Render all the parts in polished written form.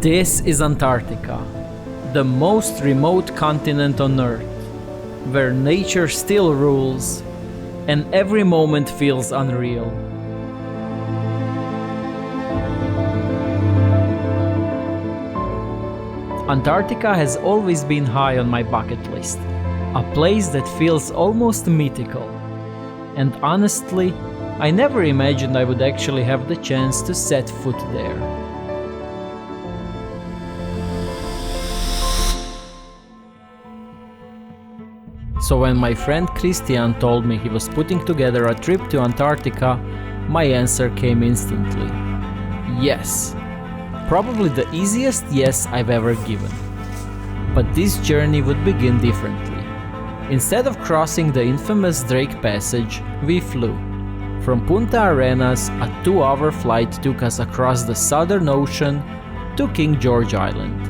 This is Antarctica, the most remote continent on Earth, where nature still rules and every moment feels unreal. Antarctica has always been high on my bucket list, a place that feels almost mythical. And honestly, I never imagined I would actually have the chance to set foot there. So when my friend Christian told me he was putting together a trip to Antarctica, my answer came instantly. Yes. Probably the easiest yes I've ever given. But this journey would begin differently. Instead of crossing the infamous Drake Passage, we flew. From Punta Arenas, a 2-hour flight took us across the Southern Ocean to King George Island,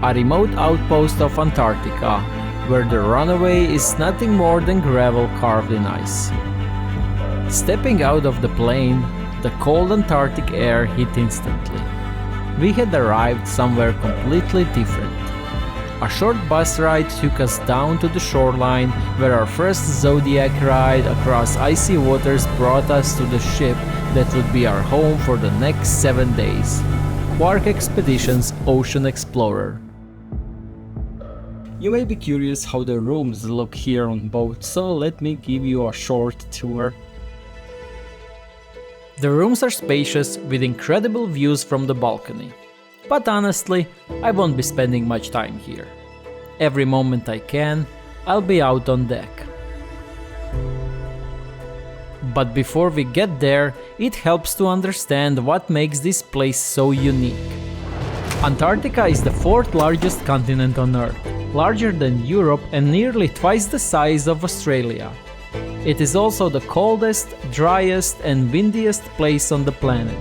a remote outpost of Antarctica, where the runway is nothing more than gravel carved in ice. Stepping out of the plane, the cold Antarctic air hit instantly. We had arrived somewhere completely different. A short bus ride took us down to the shoreline, where our first Zodiac ride across icy waters brought us to the ship that would be our home for the next 7 days, Quark Expedition's Ocean Explorer. You may be curious how the rooms look here on boat, so let me give you a short tour. The rooms are spacious with incredible views from the balcony. But honestly, I won't be spending much time here. Every moment I can, I'll be out on deck. But before we get there, it helps to understand what makes this place so unique. Antarctica is the 4th largest continent on Earth, larger than Europe and nearly twice the size of Australia. It is also the coldest, driest and windiest place on the planet,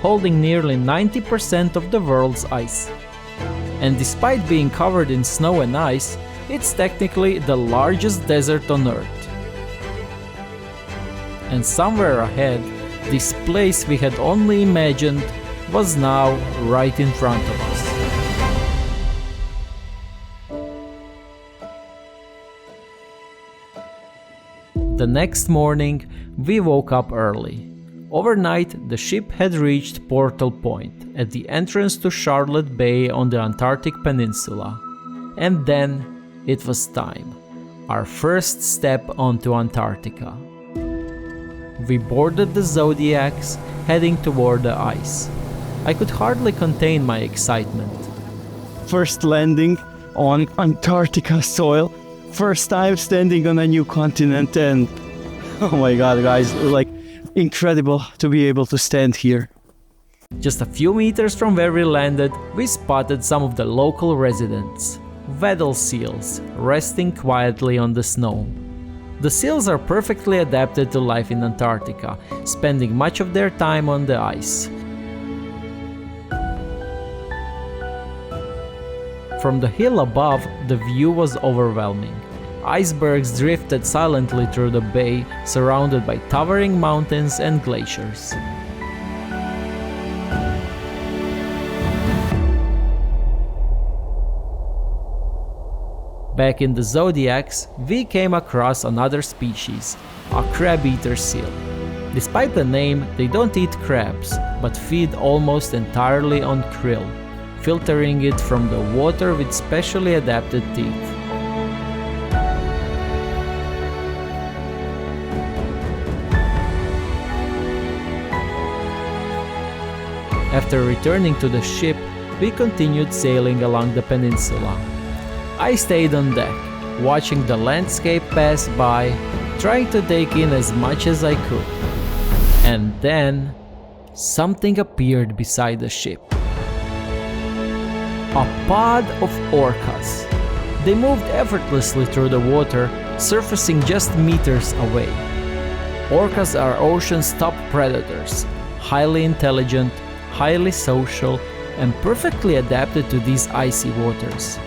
holding nearly 90% of the world's ice. And despite being covered in snow and ice, it's technically the largest desert on Earth. And somewhere ahead, this place we had only imagined was now right in front of us. The next morning, we woke up early. Overnight, the ship had reached Polar Point, at the entrance to Charlotte Bay on the Antarctic Peninsula. And then, it was time. Our first step onto Antarctica. We boarded the Zodiacs, heading toward the ice. I could hardly contain my excitement. First landing on Antarctica soil. First time standing on a new continent, and oh my god, guys, like incredible to be able to stand here. Just a few meters from where we landed, we spotted some of the local residents, Weddell seals, resting quietly on the snow. The seals are perfectly adapted to life in Antarctica, spending much of their time on the ice. From the hill above, the view was overwhelming. Icebergs drifted silently through the bay, surrounded by towering mountains and glaciers. Back in the Zodiacs, we came across another species, a crab-eater seal. Despite the name, they don't eat crabs, but feed almost entirely on krill, filtering it from the water with specially adapted teeth. After returning to the ship, we continued sailing along the peninsula. I stayed on deck, watching the landscape pass by, trying to take in as much as I could. And then, something appeared beside the ship. A pod of orcas. They moved effortlessly through the water, surfacing just meters away. Orcas are ocean's top predators, highly intelligent, highly social, and perfectly adapted to these icy waters.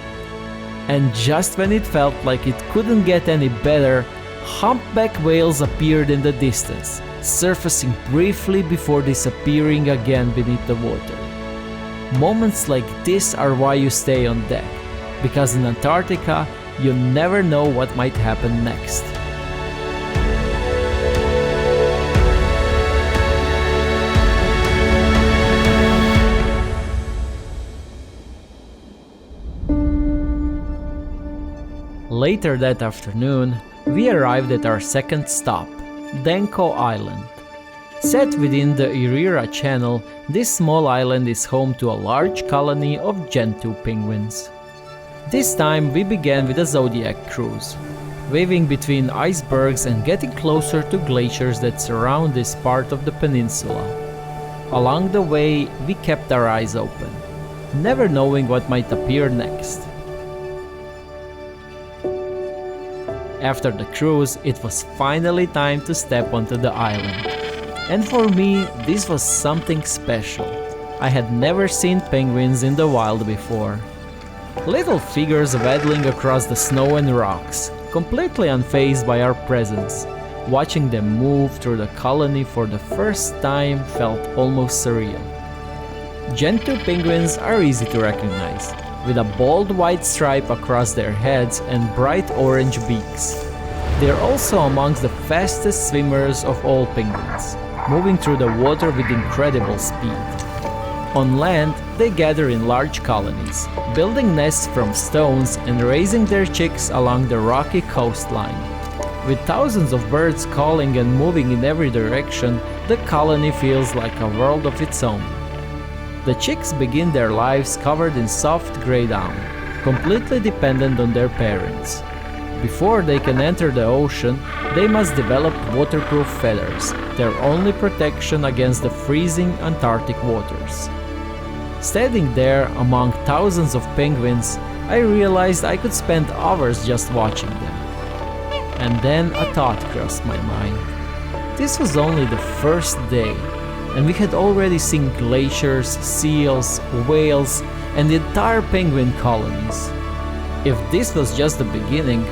And just when it felt like it couldn't get any better, humpback whales appeared in the distance, surfacing briefly before disappearing again beneath the water. Moments like this are why you stay on deck, because in Antarctica, you never know what might happen next. Later that afternoon, we arrived at our second stop, Danco Island. Set within the Irira Channel, this small island is home to a large colony of Gentoo penguins. This time we began with a Zodiac cruise, waving between icebergs and getting closer to glaciers that surround this part of the peninsula. Along the way, we kept our eyes open, never knowing what might appear next. After the cruise, it was finally time to step onto the island. And for me, this was something special. I had never seen penguins in the wild before. Little figures waddling across the snow and rocks, completely unfazed by our presence. Watching them move through the colony for the first time felt almost surreal. Gentoo penguins are easy to recognize, with a bold white stripe across their heads and bright orange beaks. They are also amongst the fastest swimmers of all penguins, moving through the water with incredible speed. On land, they gather in large colonies, building nests from stones and raising their chicks along the rocky coastline. With thousands of birds calling and moving in every direction, the colony feels like a world of its own. The chicks begin their lives covered in soft gray down, completely dependent on their parents. Before they can enter the ocean, they must develop waterproof feathers, their only protection against the freezing Antarctic waters. Standing there among thousands of penguins, I realized I could spend hours just watching them. And then a thought crossed my mind. This was only the first day, and we had already seen glaciers, seals, whales, and the entire penguin colonies. If this was just the beginning,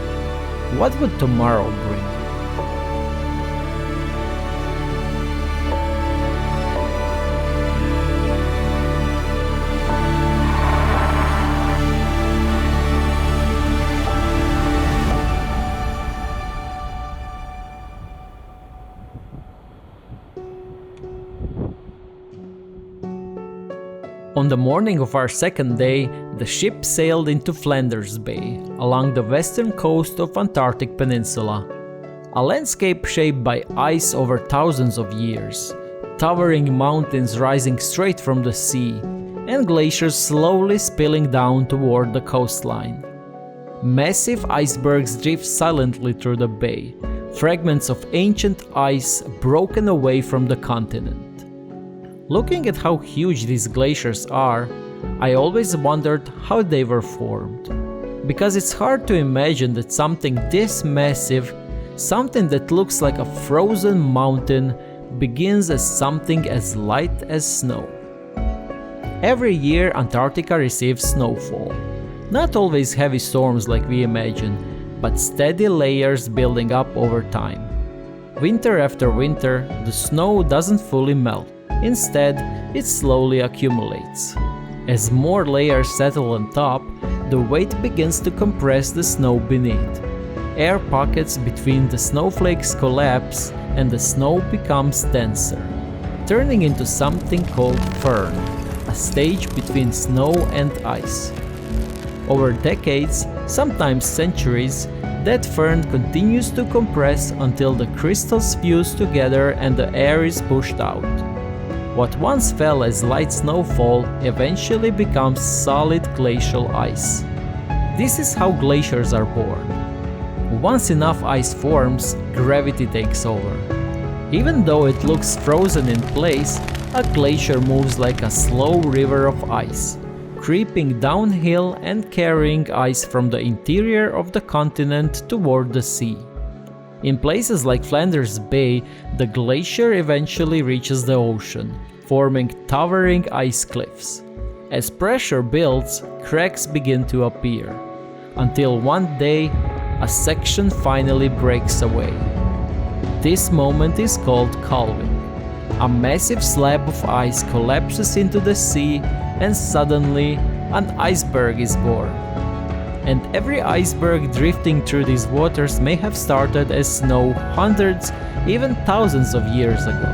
what would tomorrow bring? On the morning of our second day, the ship sailed into Flanders Bay, along the western coast of Antarctic Peninsula. A landscape shaped by ice over thousands of years, towering mountains rising straight from the sea, and glaciers slowly spilling down toward the coastline. Massive icebergs drift silently through the bay, fragments of ancient ice broken away from the continent. Looking at how huge these glaciers are, I always wondered how they were formed. Because it's hard to imagine that something this massive, something that looks like a frozen mountain, begins as something as light as snow. Every year Antarctica receives snowfall. Not always heavy storms like we imagine, but steady layers building up over time. Winter after winter, the snow doesn't fully melt. Instead, it slowly accumulates. As more layers settle on top, the weight begins to compress the snow beneath. Air pockets between the snowflakes collapse and the snow becomes denser, turning into something called firn, a stage between snow and ice. Over decades, sometimes centuries, that firn continues to compress until the crystals fuse together and the air is pushed out. What once fell as light snowfall eventually becomes solid glacial ice. This is how glaciers are born. Once enough ice forms, gravity takes over. Even though it looks frozen in place, a glacier moves like a slow river of ice, creeping downhill and carrying ice from the interior of the continent toward the sea. In places like Flanders Bay, the glacier eventually reaches the ocean, forming towering ice cliffs. As pressure builds, cracks begin to appear, until one day, a section finally breaks away. This moment is called calving. A massive slab of ice collapses into the sea, and suddenly an iceberg is born. And every iceberg drifting through these waters may have started as snow hundreds, even thousands of years ago.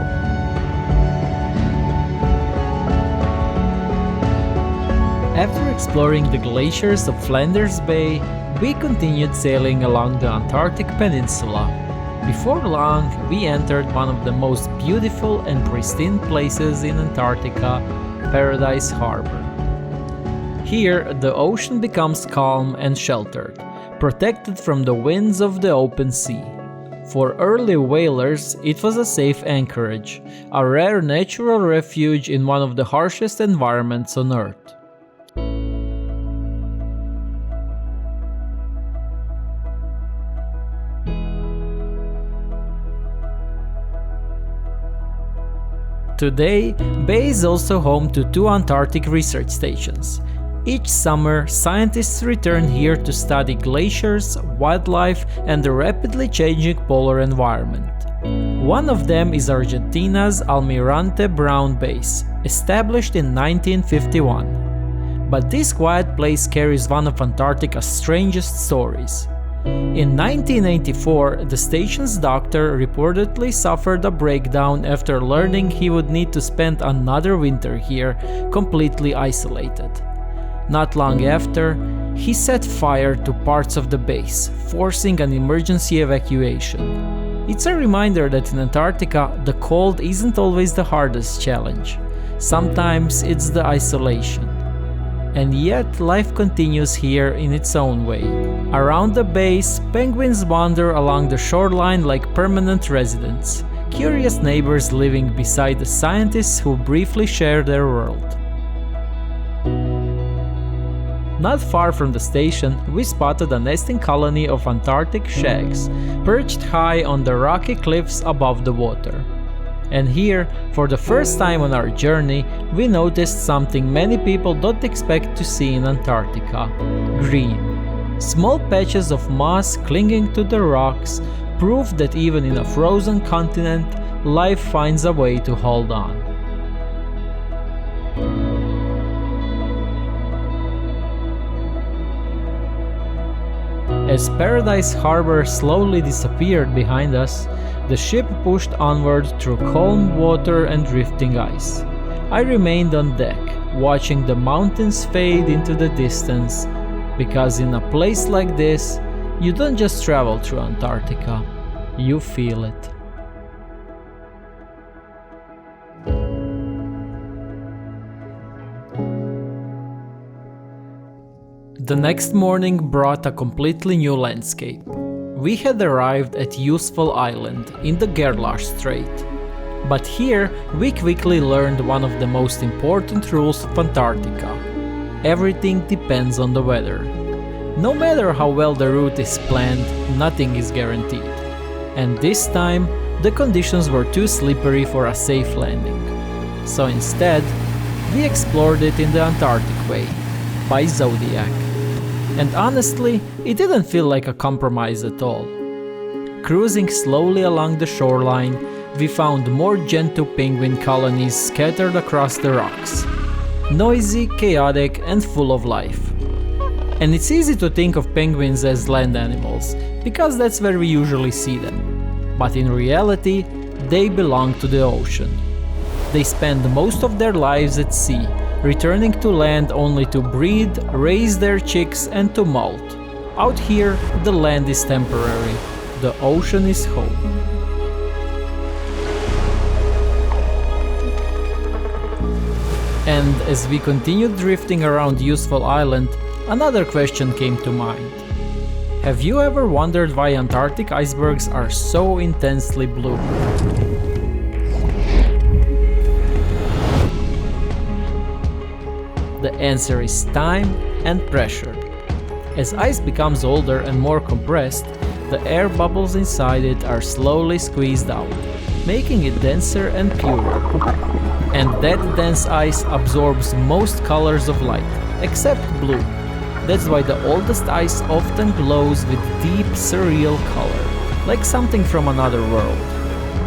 After exploring the glaciers of Flanders Bay, we continued sailing along the Antarctic Peninsula. Before long, we entered one of the most beautiful and pristine places in Antarctica, Paradise Harbour. Here, the ocean becomes calm and sheltered, protected from the winds of the open sea. For early whalers, it was a safe anchorage, a rare natural refuge in one of the harshest environments on Earth. Today, Bay is also home to 2 Antarctic research stations. Each summer, scientists return here to study glaciers, wildlife, and the rapidly changing polar environment. One of them is Argentina's Almirante Brown Base, established in 1951. But this quiet place carries one of Antarctica's strangest stories. In 1984, the station's doctor reportedly suffered a breakdown after learning he would need to spend another winter here, completely isolated. Not long after, he set fire to parts of the base, forcing an emergency evacuation. It's a reminder that in Antarctica, the cold isn't always the hardest challenge. Sometimes it's the isolation. And yet, life continues here in its own way. Around the base, penguins wander along the shoreline like permanent residents, curious neighbors living beside the scientists who briefly share their world. Not far from the station, we spotted a nesting colony of Antarctic shags, perched high on the rocky cliffs above the water. And here, for the first time on our journey, we noticed something many people don't expect to see in Antarctica: green. Small patches of moss clinging to the rocks prove that even in a frozen continent, life finds a way to hold on. As Paradise Harbour slowly disappeared behind us, the ship pushed onward through calm water and drifting ice. I remained on deck, watching the mountains fade into the distance, because in a place like this, you don't just travel through Antarctica, you feel it. The next morning brought a completely new landscape. We had arrived at Useful Island in the Gerlache Strait. But here we quickly learned one of the most important rules of Antarctica. Everything depends on the weather. No matter how well the route is planned, nothing is guaranteed. And this time, the conditions were too slippery for a safe landing. So instead, we explored it in the Antarctic way, by Zodiac. And honestly, it didn't feel like a compromise at all. Cruising slowly along the shoreline, we found more Gentoo penguin colonies scattered across the rocks. Noisy, chaotic, and full of life. And it's easy to think of penguins as land animals, because that's where we usually see them. But in reality, they belong to the ocean. They spend most of their lives at sea, returning to land only to breed, raise their chicks, and to molt. Out here, the land is temporary, the ocean is home. And as we continued drifting around Useful Island, another question came to mind. Have you ever wondered why Antarctic icebergs are so intensely blue? The answer is time and pressure. As ice becomes older and more compressed, the air bubbles inside it are slowly squeezed out, making it denser and purer. And that dense ice absorbs most colors of light, except blue. That's why the oldest ice often glows with deep, surreal color, like something from another world.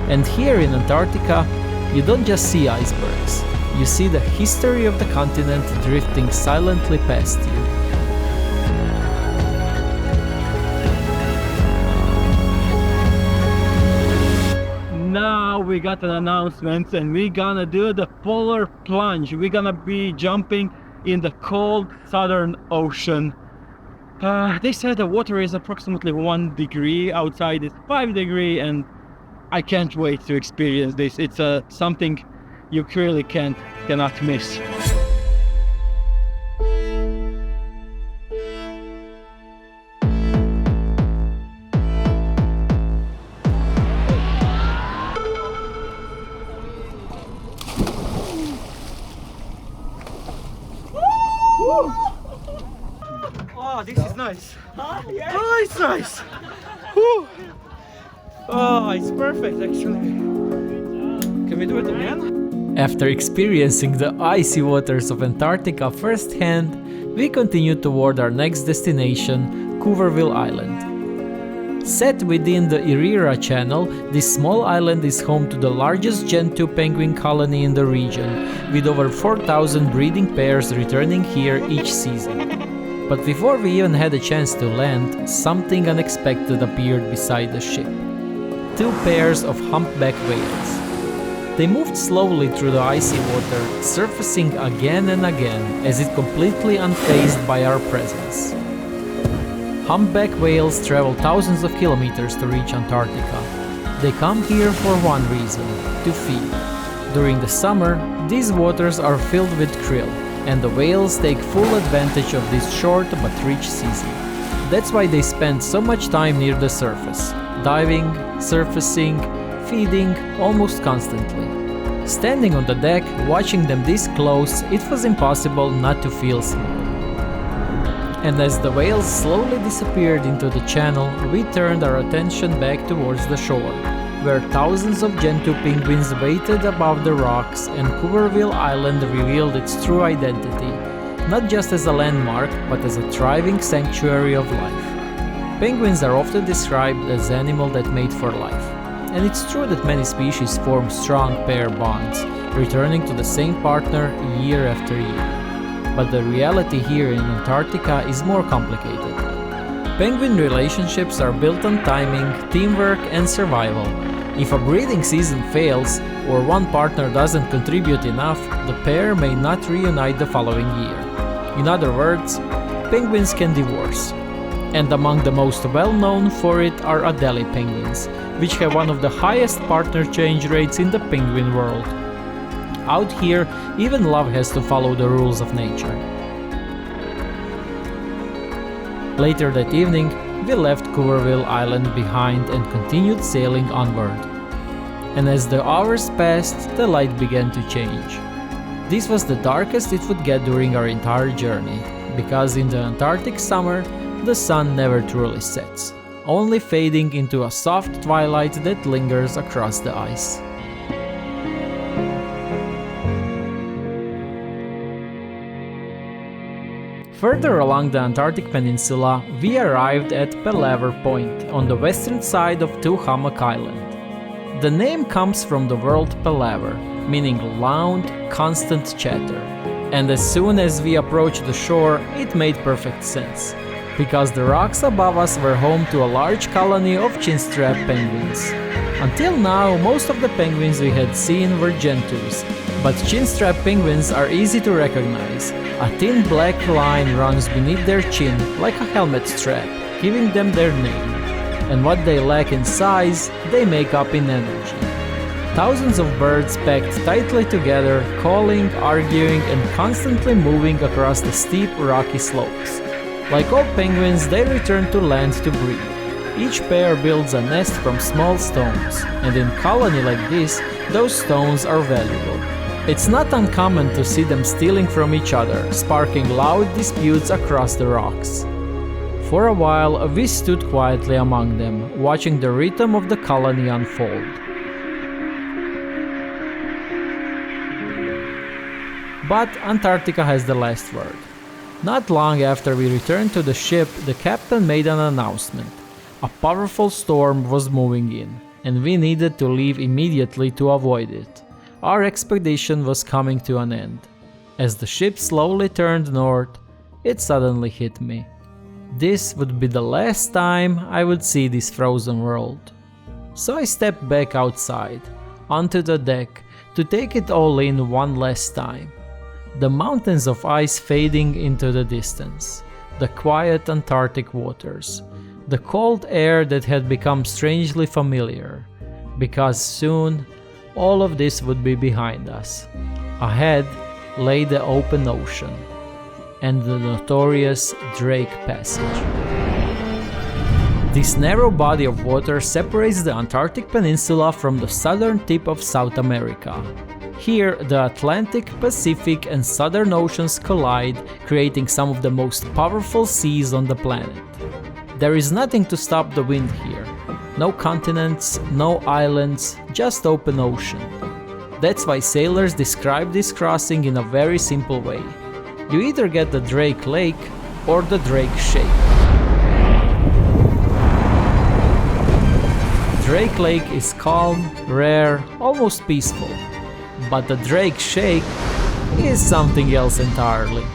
And here in Antarctica, you don't just see icebergs. you see the history of the continent drifting silently past you. Now we got an announcement and we're gonna do the Polar Plunge. We're gonna be jumping in the cold Southern Ocean. They said the water is approximately 1 degree, outside it's 5 degrees, and I can't wait to experience this. It's something you really cannot miss. Oh, this is nice. Yeah. Oh, it's nice. Whew. Oh, it's perfect actually. Can we do it again? After experiencing the icy waters of Antarctica firsthand, we continue toward our next destination, Cuverville Island. Set within the Irira Channel, this small island is home to the largest Gentoo penguin colony in the region, with over 4,000 breeding pairs returning here each season. But before we even had a chance to land, something unexpected appeared beside the ship. 2 pairs of humpback whales. They moved slowly through the icy water, surfacing again and again, as if completely unfazed by our presence. Humpback whales travel thousands of kilometers to reach Antarctica. They come here for one reason: to feed. During the summer, these waters are filled with krill, and the whales take full advantage of this short but rich season. That's why they spend so much time near the surface, diving, surfacing, feeding almost constantly. Standing on the deck, watching them this close, it was impossible not to feel small. And as the whales slowly disappeared into the channel, we turned our attention back towards the shore, where thousands of Gentoo penguins waited above the rocks, and Cuverville Island revealed its true identity, not just as a landmark, but as a thriving sanctuary of life. Penguins are often described as animals that mate for life, and it's true that many species form strong pair bonds, returning to the same partner year after year. But the reality here in Antarctica is more complicated. Penguin relationships are built on timing, teamwork, and survival. If a breeding season fails, or one partner doesn't contribute enough, the pair may not reunite the following year. In other words, penguins can divorce. And among the most well-known for it are Adelie penguins, which have one of the highest partner change rates in the penguin world. Out here, even love has to follow the rules of nature. Later that evening, we left Cuverville Island behind and continued sailing onward. And as the hours passed, the light began to change. This was the darkest it would get during our entire journey, because in the Antarctic summer, the sun never truly sets, only fading into a soft twilight that lingers across the ice. Further along the Antarctic Peninsula, we arrived at Palaver Point, on the western side of Humpback Island. The name comes from the word palaver, meaning loud, constant chatter. And as soon as we approached the shore, it made perfect sense, because the rocks above us were home to a large colony of Chinstrap penguins. Until now, most of the penguins we had seen were Gentoos, but Chinstrap penguins are easy to recognize. A thin black line runs beneath their chin like a helmet strap, giving them their name. And what they lack in size, they make up in energy. Thousands of birds packed tightly together, calling, arguing, and constantly moving across the steep, rocky slopes. Like all penguins, they return to land to breed. Each pair builds a nest from small stones, and in a colony like this, those stones are valuable. It's not uncommon to see them stealing from each other, sparking loud disputes across the rocks. For a while, we stood quietly among them, watching the rhythm of the colony unfold. But Antarctica has the last word. Not long after we returned to the ship, the captain made an announcement. A powerful storm was moving in, and we needed to leave immediately to avoid it. our expedition was coming to an end. As the ship slowly turned north, it suddenly hit me. This would be the last time I would see this frozen world. So I stepped back outside, onto the deck, to take it all in one last time. The mountains of ice fading into the distance, the quiet Antarctic waters, the cold air that had become strangely familiar, because soon all of this would be behind us. Ahead lay the open ocean and the notorious Drake Passage. This narrow body of water separates the Antarctic Peninsula from the southern tip of South America. Here, the Atlantic, Pacific and Southern Oceans collide, creating some of the most powerful seas on the planet. There is nothing to stop the wind here. No continents, no islands, just open ocean. That's why sailors describe this crossing in a very simple way. You either get the Drake Lake or the Drake Shake. Drake Lake is calm, rare, almost peaceful. But the Drake Shake is something else entirely.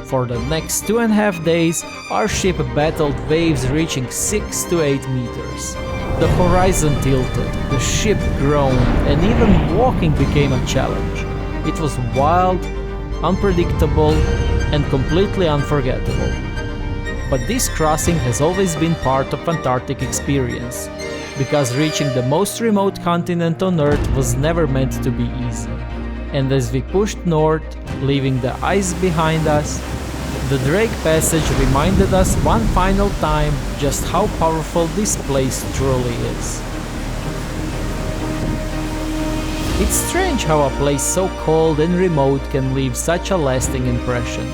For the next 2.5 days, our ship battled waves reaching 6 to 8 meters. The horizon tilted, the ship groaned, and even walking became a challenge. It was wild, unpredictable, and completely unforgettable. But this crossing has always been part of Antarctic experience, because reaching the most remote continent on Earth was never meant to be easy. And as we pushed north, leaving the ice behind us, the Drake Passage reminded us one final time just how powerful this place truly is. It's strange how a place so cold and remote can leave such a lasting impression.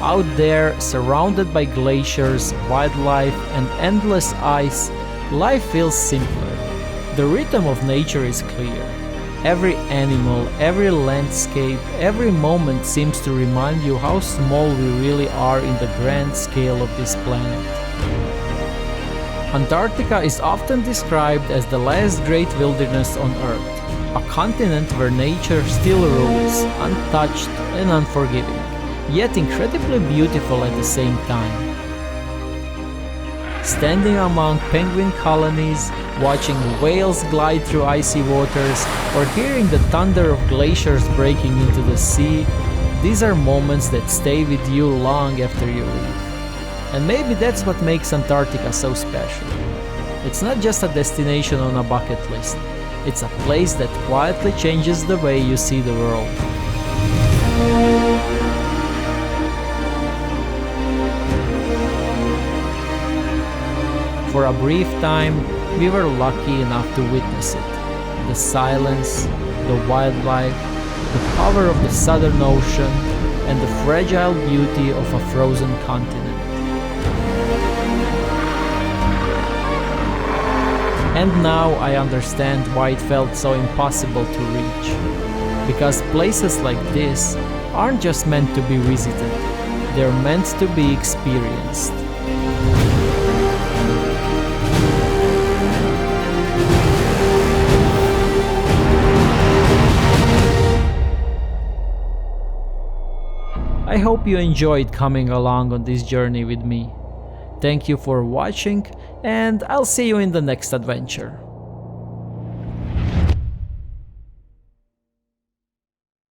Out there, surrounded by glaciers, wildlife and endless ice, life feels simpler. The rhythm of nature is clear. Every animal, every landscape, every moment seems to remind you how small we really are in the grand scale of this planet. Antarctica is often described as the last great wilderness on Earth, a continent where nature still rules, untouched and unforgiving, yet incredibly beautiful at the same time. Standing among penguin colonies, watching whales glide through icy waters, or hearing the thunder of glaciers breaking into the sea, these are moments that stay with you long after you leave. And maybe that's what makes Antarctica so special. It's not just a destination on a bucket list, it's a place that quietly changes the way you see the world. For a brief time, we were lucky enough to witness it. The silence, the wildlife, the power of the Southern Ocean, and the fragile beauty of a frozen continent. And now I understand why it felt so impossible to reach. Because places like this aren't just meant to be visited, they're meant to be experienced. I hope you enjoyed coming along on this journey with me. Thank you for watching, and I'll see you in the next adventure.